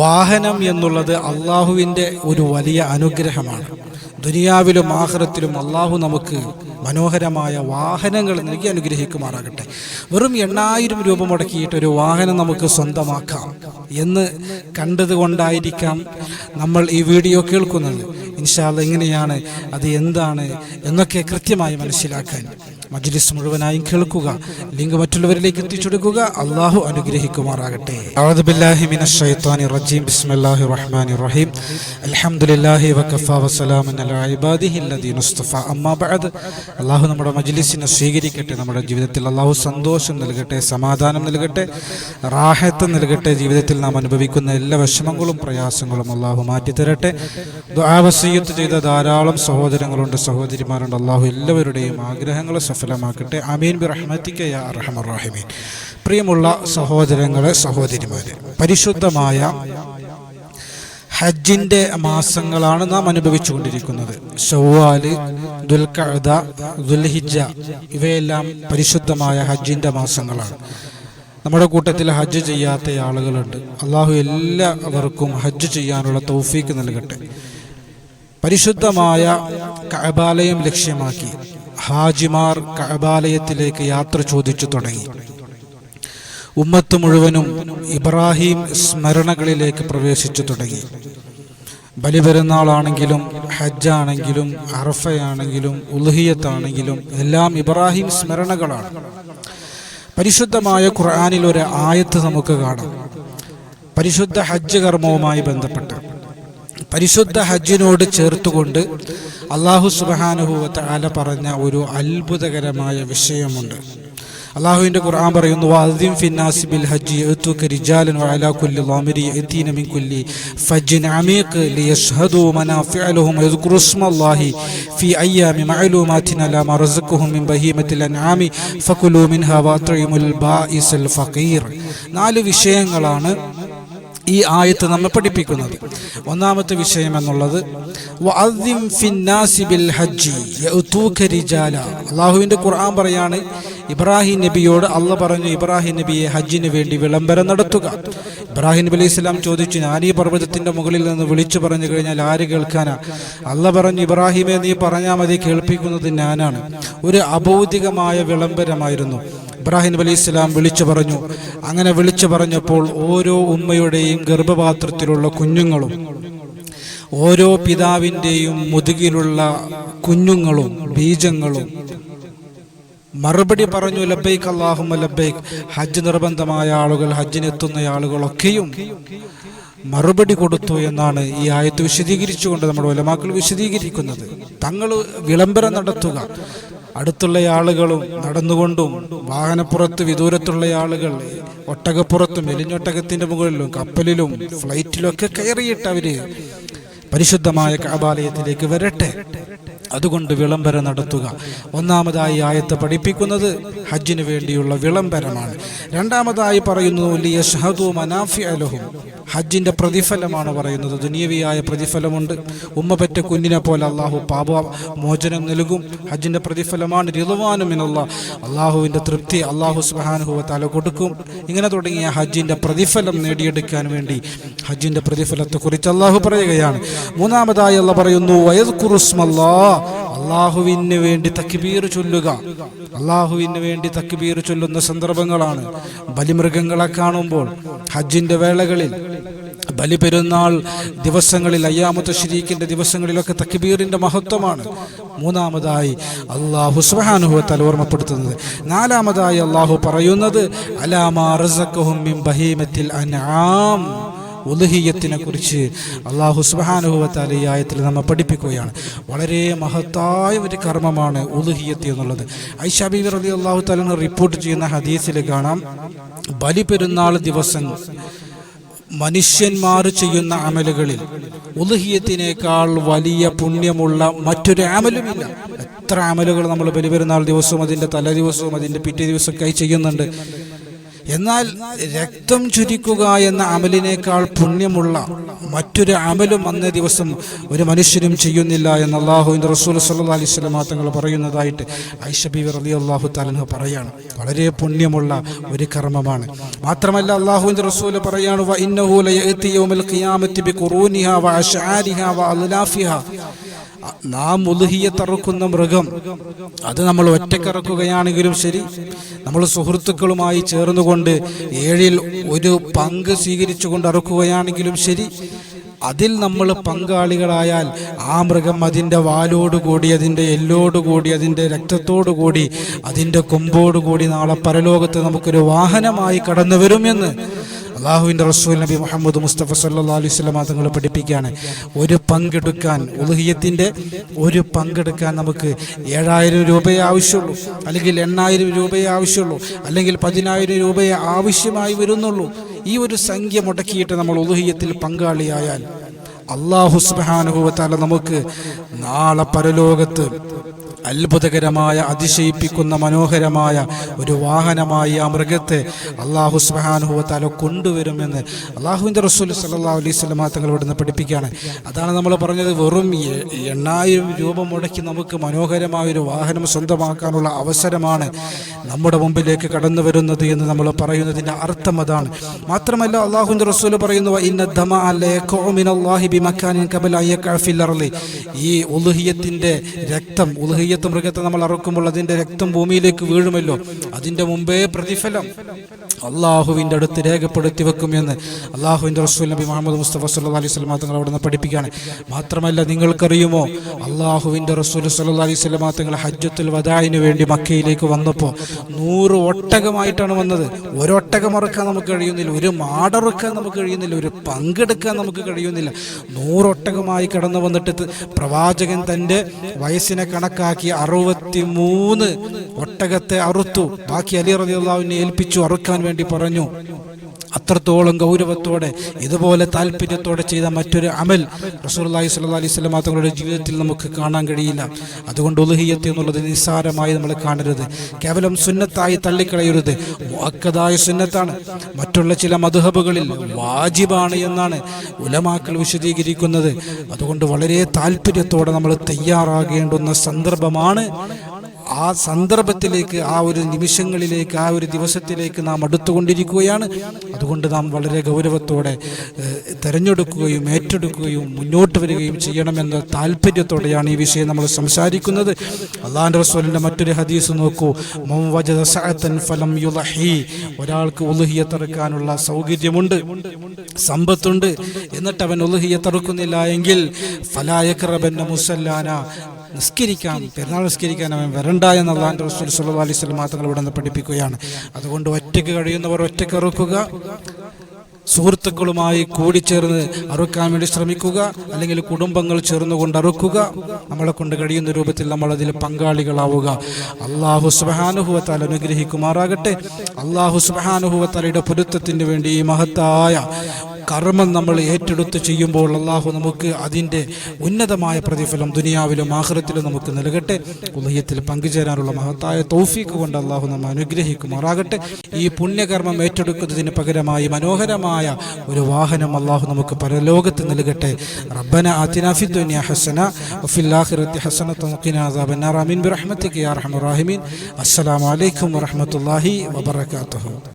വാഹനം എന്നുള്ളത് അള്ളാഹുവിൻ്റെ ഒരു വലിയ അനുഗ്രഹമാണ്. ദുനിയാവിലും ആഖിറത്തിലും അള്ളാഹു നമുക്ക് മനോഹരമായ വാഹനങ്ങൾ നൽകി അനുഗ്രഹിക്കുമാറാകട്ടെ. വെറും 8000 രൂപ മുടക്കിയിട്ട് ഒരു വാഹനം നമുക്ക് സ്വന്തമാക്കാം എന്ന് കണ്ടതുകൊണ്ടായിരിക്കാം നമ്മൾ ഈ വീഡിയോ കേൾക്കുന്നത്. ഇൻഷാ അല്ലാഹ് എങ്ങനെയാണ്, അത് എന്താണ് എന്നൊക്കെ കൃത്യമായി മനസ്സിലാക്കാൻ മജ്ലിസ് മുഴുവനായും കേൾക്കുക, ലിങ്ക് മറ്റുള്ളവരിലേക്ക് എത്തിച്ചെടുക്കുക. അള്ളാഹു അനുഗ്രഹിക്കുമാറാകട്ടെ. അഊദു ബില്ലാഹി മിനശ് ശൈത്വാനിർ റജീം. ബിസ്മില്ലാഹിർ റഹ്മാനിർ റഹീം. അൽഹംദുലില്ലാഹി വകഫാ വസലാമുൻ അലാ ഇബാദിഹി അല്ലദീന ഇസ്തഫാ. അമ്മാ ബഅദ്. അള്ളാഹു നമ്മുടെ മജ്ലിസിനെ സ്വീകരിക്കട്ടെ. നമ്മുടെ ജീവിതത്തിൽ അള്ളാഹു സന്തോഷം നൽകട്ടെ, സമാധാനം നൽകട്ടെ, റാഹത്ത് നൽകട്ടെ. ജീവിതത്തിൽ നാം അനുഭവിക്കുന്ന എല്ലാ വിഷമങ്ങളും പ്രയാസങ്ങളും അള്ളാഹു മാറ്റിത്തരട്ടെ. ദുആ വസിയ്യത്ത് ചെയ്ത ധാരാളം സഹോദരങ്ങളുണ്ട്, സഹോദരിമാരുണ്ട്. അള്ളാഹു എല്ലാവരുടെയും ആഗ്രഹങ്ങളെ സഫലമാക്കട്ടെ. ആമീൻ ബിറഹ്മതിക യാ അർഹമർ റഹീമീൻ. പ്രിയമുള്ള സഹോദരങ്ങളെ, സഹോദരിമാരെ, പരിശുദ്ധമായ ഹജ്ജിന്റെ മാസങ്ങളാണ് നാം അനുഭവിച്ചുകൊണ്ടിരിക്കുന്നത്. ശവ്വാല്, ദുൽഖഅദ, ദുൽഹിജ്ജ ഇവയെല്ലാം പരിശുദ്ധമായ ഹജ്ജിന്റെ മാസങ്ങളാണ്. നമ്മുടെ കൂട്ടത്തിൽ ഹജ്ജ് ചെയ്യാത്ത ആളുകളുണ്ട്. അള്ളാഹു എല്ലാവർക്കും ഹജ്ജ് ചെയ്യാനുള്ള തൗഫീക്ക് നൽകട്ടെ. പരിശുദ്ധമായ കഅബാലയം ലക്ഷ്യമാക്കി ഹാജിമാർ കഅബാലയത്തിലേക്ക് യാത്ര ചോദിച്ചു തുടങ്ങി. ഉമ്മത്ത് മുഴുവനും ഇബ്രാഹിം സ്മരണകളിലേക്ക് പ്രവേശിച്ചു തുടങ്ങി. ബലിപെരുന്നാളാണെങ്കിലും ഹജ്ജാണെങ്കിലും അറഫയാണെങ്കിലും ഉൽഹിയത്താണെങ്കിലും എല്ലാം ഇബ്രാഹിം സ്മരണകളാണ്. പരിശുദ്ധമായ ഖുർആനിൽ ഒരു ആയത്ത് നമുക്ക് കാണാം. പരിശുദ്ധ ഹജ്ജ് കർമ്മവുമായി ബന്ധപ്പെട്ട് പരിശുദ്ധ ഹജ്ജിനോട് ചേർത്തുകൊണ്ട് അല്ലാഹു സുബ്ഹാനഹു വ തആല പറഞ്ഞ ഒരു അത്ഭുതകരമായ വിഷയമുണ്ട്. അല്ലാഹുവിൻ്റെ ഖുർആൻ പറയുന്നു, വഅദ്ദിൻ ഫിന്നാസി ബിൽ ഹജ്ജി യഅ്തൂക റിജാലൻ വഅലാ കുല്ലി ളാമിരി യഅ്തീന മിൻ കുല്ലി ഫജ്ജിൻ അമീഖ് ലിയശ്ഹദൂ മനാഫിഅ ലഹും വയദ്കുറു ഇസ്മല്ലാഹി ഫീ അയ്യാമി മഅലൂമാത്തിൻ അലാ മാ റസഖഹും മിൻ ബഹീമത്തിൽ അൻആമി ഫകുലൂ മിൻഹാ വഅത്ഇമുൽ ബാഇസൽ ഫഖീർ. 4 വിഷയങ്ങളാണ് ഈ ആയത്ത് നമ്മെ പഠിപ്പിക്കുന്നത്. ഒന്നാമത്തെ വിഷയം എന്നുള്ളത് വഅദ്ദിൻ ഫിന്നാസി ബിൽ ഹജ്ജി യഅ്തൂക റിജാല. അല്ലാഹുവിൻ്റെ ഖുർആൻ പറയാണ്, ഇബ്രാഹിം നബിയോട് അള്ളാഹ് പറഞ്ഞു, ഇബ്രാഹിം നബിയെ ഹജ്ജിന് വേണ്ടി വിളംബരം നടത്തുക. ഇബ്രാഹിം നബി അലൈഹി സ്വലാം ചോദിച്ചു, ഞാൻ ഈ പർവ്വതത്തിൻ്റെ മുകളിൽ നിന്ന് വിളിച്ചു പറഞ്ഞു കഴിഞ്ഞാൽ ആര് കേൾക്കാനാ? അള്ളാഹ് പറഞ്ഞു, ഇബ്രാഹിമെ നീ പറഞ്ഞാൽ മതി, കേൾപ്പിക്കുന്നത് ഞാനാണ്. ഒരു അഭൗതികമായ വിളംബരമായിരുന്നു. ഇബ്രാഹിം നബി അലൈഹി സ്വലാം വിളിച്ചു പറഞ്ഞു. അങ്ങനെ വിളിച്ചു പറഞ്ഞപ്പോൾ ഓരോ ഉമ്മയുടെയും ഗർഭപാത്രത്തിലുള്ള കുഞ്ഞുങ്ങളും ഓരോ പിതാവിൻ്റെയും മുതുകിലുള്ള കുഞ്ഞുങ്ങളും ബീജങ്ങളും മറുപടി പറഞ്ഞു, ലബ്ബൈക് അല്ലാഹുമ്മ ലബ്ബൈക്. ഹജ്ജ് നിർബന്ധമായ ആളുകൾ, ഹജ്ജിനെത്തുന്ന ആളുകളൊക്കെയും മറുപടി കൊടുത്തു എന്നാണ് ഈ ആയത്ത് വിശദീകരിച്ചുകൊണ്ട് നമ്മുടെ ഉലമാക്കൾ വിശദീകരിക്കുന്നത്. തങ്ങൾ വിളംബരം നടത്തുക, അടുത്തുള്ള ആളുകളും നടന്നുകൊണ്ടും വാഹനപ്പുറത്ത് വിദൂരത്തുള്ള ആളുകൾ ഒട്ടകപ്പുറത്തും എലിഞ്ഞൊട്ടകത്തിൻ്റെ മുകളിലും കപ്പലിലും ഫ്ലൈറ്റിലൊക്കെ കയറിയിട്ട് അവര് പരിശുദ്ധമായ കഅബാലയത്തിലേക്ക് വരട്ടെ. അതുകൊണ്ട് വിളംബരം നടത്തുക. ഒന്നാമതായി ആയത്ത് പഠിപ്പിക്കുന്നത് ഹജ്ജിന് വേണ്ടിയുള്ള വിളംബരമാണ്. രണ്ടാമതായി പറയുന്നു ലിയശ്ഹദൂ മനാഫിഅ ലഹും. ഹജ്ജിന്റെ പ്രതിഫലമാണ് പറയുന്നത്. ദുനിയവിയായ പ്രതിഫലമുണ്ട്. ഉമ്മ പെറ്റ കുഞ്ഞിനെ പോലെ അള്ളാഹു പാപ മോചനം നൽകും. ഹജ്ജിന്റെ പ്രതിഫലമാണ് റിദ്വാനു മിനല്ലാഹ്. അള്ളാഹുവിൻ്റെ തൃപ്തി അള്ളാഹു സുബ്ഹാനഹു വ തആല കൊടുക്കും. ഇങ്ങനെ തുടങ്ങിയ ഹജ്ജിന്റെ പ്രതിഫലം നേടിയെടുക്കാൻ വേണ്ടി ഹജ്ജിന്റെ പ്രതിഫലത്തെക്കുറിച്ച് അള്ളാഹു പറയുകയാണ്. മൂന്നാമതായി അള്ളാഹ് പറയുന്നു വയദ്കുറു ഇസ്മല്ലാഹ്. അള്ളാഹുവിന് വേണ്ടി തക്ബീർ ചൊല്ലുക. അള്ളാഹുവിന് വേണ്ടി തക്ബീർ ചൊല്ലുന്ന സന്ദർഭങ്ങളാണ് ബലിമൃഗങ്ങളെ കാണുമ്പോൾ, ഹജ്ജിന്റെ വേളകളിൽ, ബലിപെരുന്നാൾ ദിവസങ്ങളിൽ, അയ്യാമുത്ത ശരീക്കിന്റെ ദിവസങ്ങളിലൊക്കെ തക്ബീറിന്റെ മഹത്വമാണ് മൂന്നാമതായി അല്ലാഹു സുബ്ഹാനഹു വ തആല ഓർമ്മപ്പെടുത്തുന്നത്. നാലാമതായി അല്ലാഹു പറയുന്നത് അലാമാ റസഖഹും മിൻ ബഹീമത്തിൽ അൻആം. ഉൽഹിയ്യത്തിനെ കുറിച്ച് അല്ലാഹു സുബ്ഹാനഹു വ തആല ഈ ആയത്തിൽ നമ്മെ പഠിപ്പിക്കുകയാണ്. വളരെ മഹത്തായ ഒരു കർമ്മമാണ് ഉൽഹിയ്യത്ത് എന്നുള്ളത്. ആയിഷ ബീവി റളിയല്ലാഹു തആല റിപ്പോർട്ട് ചെയ്യുന്ന ഹദീസിൽ കാണാം, ബലിപെരുന്നാൾ ദിവസം മനുഷ്യന്മാർ ചെയ്യുന്ന അമലുകളിൽ ഉൽഹിയ്യത്തിനേക്കാൾ വലിയ പുണ്യമുള്ള മറ്റൊരു അമലുമില്ല. എത്ര അമലുകൾ നമ്മൾ ബലിപെരുന്നാൾ ദിവസവും അതിൻ്റെ തലേ ദിവസവും അതിൻ്റെ പിറ്റേ ദിവസമൊക്കെ ചെയ്യുന്നുണ്ട്. എന്നാൽ രക്തം ചൊരിക്കുക എന്ന അമലിനേക്കാൾ പുണ്യമുള്ള മറ്റൊരു അമലും അന്നേ ദിവസം ഒരു മനുഷ്യരും ചെയ്യുന്നില്ല എന്ന് അല്ലാഹുവിൻ്റെ റസൂൽ സല്ലല്ലാഹു അലൈഹി വസല്ലം തങ്ങൾ പറയുന്നതായിട്ട് ആയിഷ ബീവി റളിയല്ലാഹു തആല അൻഹ പറയാണ്. വളരെ പുണ്യമുള്ള ഒരു കർമ്മമാണ്. മാത്രമല്ല അല്ലാഹുവിൻ്റെ റസൂൽ പറയാണ്, വ ഇന്നഹു ലയഅതി യൗമൽ ഖിയാമത്തി ബിഖുറൂനിഹാ വ അശ്ആരിഹാ വ അദ്ലാഫിഹാ. നാം ഉളുഹിയ്യത്ത് അറുക്കുന്ന മൃഗം അത് നമ്മൾ ഒറ്റക്കിറക്കുകയാണെങ്കിലും ശരി, നമ്മൾ സുഹൃത്തുക്കളുമായി ചേർന്നുകൊണ്ട് 1/7 പങ്ക് സ്വീകരിച്ചുകൊണ്ട് അറുക്കുകയാണെങ്കിലും ശരി, അതിൽ നമ്മൾ പങ്കാളികളായാൽ ആ മൃഗം അതിൻ്റെ വാലോടുകൂടി, അതിൻ്റെ എല്ലോടുകൂടി, അതിൻ്റെ രക്തത്തോടുകൂടി, അതിൻ്റെ കൊമ്പോടുകൂടി നാളെ പരലോകത്ത് നമുക്കൊരു വാഹനമായി കടന്നു വരുമെന്ന് അല്ലാഹുവിൻ്റെ റസൂൽ നബി മുഹമ്മദ് മുസ്തഫ സല്ലല്ലാഹു അലൈഹി വസല്ലം തങ്ങൾ പഠിപ്പിക്കുകയാണ്. ഒരു പങ്കെടുക്കാൻ, ഉളുഹിയ്യത്തിൻ്റെ ഒരു പങ്കെടുക്കാൻ നമുക്ക് 7000 രൂപയെ ആവശ്യമുള്ളൂ, അല്ലെങ്കിൽ 8000 രൂപയെ ആവശ്യമുള്ളൂ, അല്ലെങ്കിൽ 10000 രൂപയെ ആവശ്യമായി വരുന്നുള്ളൂ. ഈ ഒരു സംഖ്യ മുടക്കിയിട്ട് നമ്മൾ ഉളുഹിയ്യത്തിൽ പങ്കാളിയായാൽ അല്ലാഹു സുബ്ഹാനഹു വ തആല നമുക്ക് നാളെ പരലോകത്ത് അത്ഭുതകരമായ, അതിശയിപ്പിക്കുന്ന, മനോഹരമായ ഒരു വാഹനമായി ആ മൃഗത്തെ അല്ലാഹു സുബ്ഹാനഹു വ തആല കൊണ്ടുവരുമെന്ന് അല്ലാഹുവിൻ്റെ റസൂൽ സല്ലല്ലാഹു അലൈഹി വസല്ലം തങ്ങൾ ഇവിടുന്ന് പഠിപ്പിക്കുകയാണ്. അതാണ് നമ്മൾ പറഞ്ഞത്, വെറും 8000 രൂപ മുടക്കി നമുക്ക് മനോഹരമായൊരു വാഹനം സ്വന്തമാക്കാനുള്ള അവസരമാണ് നമ്മുടെ മുമ്പിലേക്ക് കടന്നു വരുന്നത് എന്ന് നമ്മൾ പറയുന്നതിൻ്റെ അർത്ഥം അതാണ്. മാത്രമല്ല അല്ലാഹുവിൻ്റെ റസൂൽ പറയുന്നു, ഇന്ന ദമഅ ലയഖഉ മിനല്ലാഹി ബിമക്കാനിൻ ഖബല അയഖഅ ഫിൽ അർളി. ഈ ഉളുഹിയ്യത്തിൻ്റെ രക്തം, ഉളുഹിയ്യത്ത് മൃഗത്തെ നമ്മൾ അറുക്കുമ്പോൾ അതിൻ്റെ രക്തം ഭൂമിയിലേക്ക് വീഴുമല്ലോ, അതിൻ്റെ മുമ്പേ പ്രതിഫലം അള്ളാഹുവിൻ്റെ അടുത്ത് രേഖപ്പെടുത്തി വെക്കുമെന്ന് അല്ലാഹുവിൻ്റെ റസൂൽ നബി മുഹമ്മദ് മുസ്തഫ സല്ലല്ലാഹു അലൈഹി വസല്ലം തങ്ങൾ അവിടെ നിന്ന് പഠിപ്പിക്കുകയാണ്. മാത്രമല്ല നിങ്ങൾക്കറിയുമോ, അള്ളാഹുവിൻ്റെ റസൂൽ സല്ലല്ലാഹു അലൈഹി വസല്ലം തങ്ങൾ ഹജ്ജത്തുൽ വദാഇന് വേണ്ടി മക്കയിലേക്ക് വന്നപ്പോൾ 100 ഒട്ടകമായിട്ടാണ് വന്നത്. ഒരൊട്ടകം അറുക്കാൻ നമുക്ക് കഴിയുന്നില്ല, ഒരു മാടറുക്കാൻ നമുക്ക് കഴിയുന്നില്ല, ഒരു പങ്കെടുക്കാൻ നമുക്ക് കഴിയുന്നില്ല. 100 ഒട്ടകമായി കടന്നു വന്നിട്ട് പ്രവാചകൻ തൻ്റെ വയസ്സിനെ കണക്കാക്കി 63 ഒട്ടകത്തെ അറുത്തു. ബാക്കി അലി റളിയല്ലാഹു അൻഹു ഏൽപ്പിച്ചു, അറുക്കാൻ വേണ്ടി പറഞ്ഞു. അത്രത്തോളം ഗൗരവത്തോടെ, ഇതുപോലെ താല്പര്യത്തോടെ ചെയ്ത മറ്റൊരു അമൽ റസൂലുള്ളാഹി സ്വല്ലല്ലാഹു അലൈഹി വസല്ലം തങ്ങളുടെ ജീവിതത്തിൽ നമുക്ക് കാണാൻ കഴിയില്ല. അതുകൊണ്ട് ഉളുഹിയ്യത്ത് എന്നുള്ളത് നിസ്സാരമായി നമ്മൾ കാണരുത്, കേവലം സുന്നത്തായി തള്ളിക്കളയരുത്. മുഅക്കദായ സുന്നത്താണ്. മറ്റുള്ള ചില മദ്ഹബുകളിൽ വാജിബാണ് എന്നാണ് ഉലമാക്കൾ വിശദീകരിക്കുന്നത്. അതുകൊണ്ട് വളരെ താല്പര്യത്തോടെ നമ്മൾ തയ്യാറാകേണ്ടുന്ന സന്ദർഭമാണ്. ആ സന്ദർഭത്തിലേക്ക്, ആ ഒരു നിമിഷങ്ങളിലേക്ക്, ആ ഒരു ദിവസത്തിലേക്ക് നാം അടുത്തുകൊണ്ടിരിക്കുകയാണ്. അതുകൊണ്ട് നാം വളരെ ഗൗരവത്തോടെ തിരഞ്ഞെടുക്കുകയും ഏറ്റെടുക്കുകയും മുന്നോട്ട് വരികയും ചെയ്യണമെന്ന താല്പര്യത്തോടെയാണ് ഈ വിഷയം നമ്മൾ സംസാരിക്കുന്നത്. അല്ലാഹുവിൻ്റെ റസൂലിൻ്റെ മറ്റൊരു ഹദീസ് നോക്കൂ, മൻ വജദ സഅതൻ ഫലം യുളഹി. ഒരാൾക്ക് ഉളുഹിയ്യത്ത് അറുക്കാനുള്ള സൗകര്യമുണ്ട്, സമ്പത്തുണ്ട്, എന്നിട്ട് അവൻ ഉളുഹിയ്യത്ത് അറുക്കുന്നില്ല എങ്കിൽ ഫലാ യഖറബന്ന മുസല്ലാന. നിസ്കരിക്കാൻ, പെരുന്നാൾ നിസ്കരിക്കാൻ അവൻ വരണ്ട എന്ന് അല്ലാഹുവിൻ്റെ റസൂൽ സല്ലല്ലാഹു അലൈഹി വസല്ലം തങ്ങൾ ഇവിടെ നിന്ന് പഠിപ്പിക്കുകയാണ്. അതുകൊണ്ട് ഒറ്റയ്ക്ക് കഴിയുന്നവർ ഒറ്റയ്ക്ക് അറുക്കുക, സുഹൃത്തുക്കളുമായി കൂടിച്ചേർന്ന് അറുക്കാൻ വേണ്ടി ശ്രമിക്കുക, അല്ലെങ്കിൽ കുടുംബങ്ങൾ ചേർന്നുകൊണ്ട് അറുക്കുക. നമ്മളെ കൊണ്ട് കഴിയുന്ന രൂപത്തിൽ നമ്മൾ അതിൽ പങ്കാളികളാവുക. അല്ലാഹു സുബ്ഹാനഹു വ തആല അനുഗ്രഹിക്കുമാറാകട്ടെ. അല്ലാഹു സുബ്ഹാനഹു വ തആലയുടെ പൊരുത്തത്തിന് വേണ്ടി ഈ മഹത്തായ കർമ്മം നമ്മൾ ഏറ്റെടുത്ത് ചെയ്യുമ്പോൾ അല്ലാഹു നമുക്ക് അതിൻ്റെ ഉന്നതമായ പ്രതിഫലം ദുനിയാവിലും ആഖിറത്തിലും നമുക്ക് നൽകട്ടെ. ഉളുഹിയ്യത്തിൽ പങ്കുചേരാനുള്ള മഹത്തായ തൗഫീഖ് കൊണ്ട് അല്ലാഹു നമ്മെ അനുഗ്രഹിക്കുമാറാകട്ടെ. ഈ പുണ്യകർമ്മം ഏറ്റെടുക്കുന്നതിന് പകരമായി മനോഹരമായ ഒരു വാഹനം അല്ലാഹു നമുക്ക് പരലോകത്ത് നൽകട്ടെ. റബ്ബന ആതിനാ ഫിദ്ദുനിയ ഹസന വഫിൽ ആഖിറതി ഹസനത വഖിനാ അസാബന്നാർ. ആമീൻ ബിറഹ്മതിക യാ അർഹമർ റഹീമീൻ. അസ്സലാമു അലൈക്കും വറഹ്മത്തുള്ളാഹി വബറകാതുഹു.